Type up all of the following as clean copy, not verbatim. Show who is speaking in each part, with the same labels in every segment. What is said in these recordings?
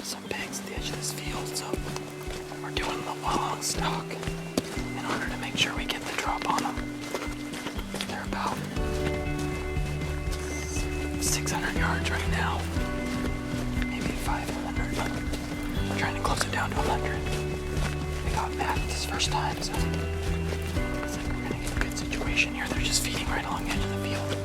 Speaker 1: some pigs at the edge of this field, so we're doing the long stalk in order to make sure we get the drop on them. They're about 600 yards right now, maybe 500, but we're trying to close it down to 100. They got Matt this first time, so looks like we're gonna get a good situation here. They're just feeding right along the edge of the field.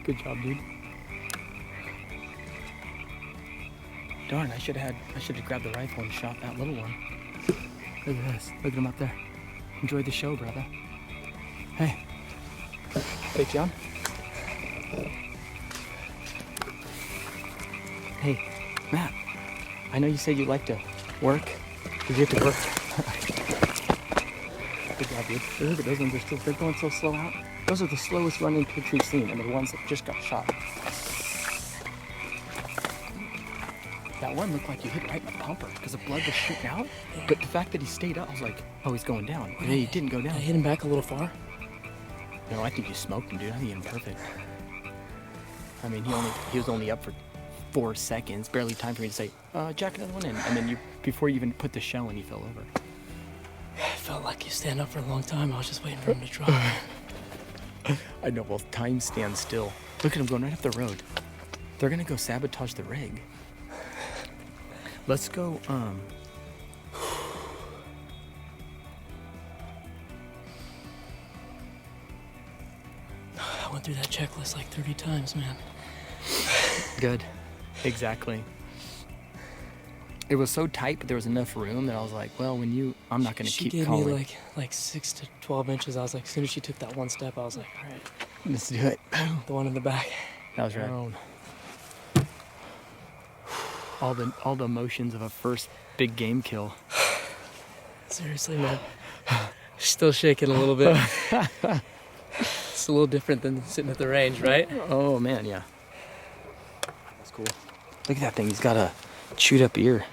Speaker 1: Good job, dude. Darn, I should have grabbed the rifle and shot that little one. Look at this. Look at him up there. Enjoy the show, brother. Hey. Hey, John. Hey, Matt. I know you said you like to work. Did you get to work? Good job, dude. Look at those ones. They're going so slow out. Those are the slowest running pigs we've seen, and the ones that just got shot. That one looked like he hit right in the bumper because the blood was shooting out. Yeah. But the fact that he stayed up, I was like, oh, he's going down. And then he didn't go down.
Speaker 2: I hit him back a little far.
Speaker 1: No, I think you smoked him, dude. I think you hit him perfect. I mean, he was only up for 4 seconds, barely time for me to say, jack another one in. And then before you even put the shell in, he fell over.
Speaker 2: I felt like you stand up for a long time. I was just waiting for him to drop.
Speaker 1: I know, well, time stands still. Look at him going right up the road. They're gonna go sabotage the rig. Let's go, I
Speaker 2: went through that checklist like 30 times, man.
Speaker 1: Good. Exactly. It was so tight, but there was enough room that I was like, well, I'm not gonna keep calling.
Speaker 2: She gave me like 6 to 12 inches. I was like, as soon as she took that one step, I was like, all right.
Speaker 1: Let's do it.
Speaker 2: The one in the back.
Speaker 1: That was right. All the emotions of a first big game kill.
Speaker 2: Seriously, man. Still shaking a little bit. It's a little different than sitting at the range, right?
Speaker 1: Oh man, yeah. That's cool. Look at that thing. He's got a chewed up ear.